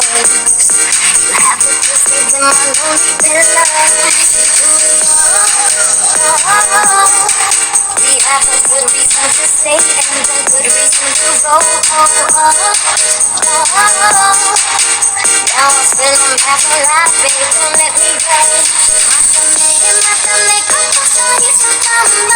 You have to stay in my lonely villa. We have a good reason to stay and a good reason to go. Now I'm feeling back alive, baby, don't let me go. Mátame, mátame, como soy, mátame.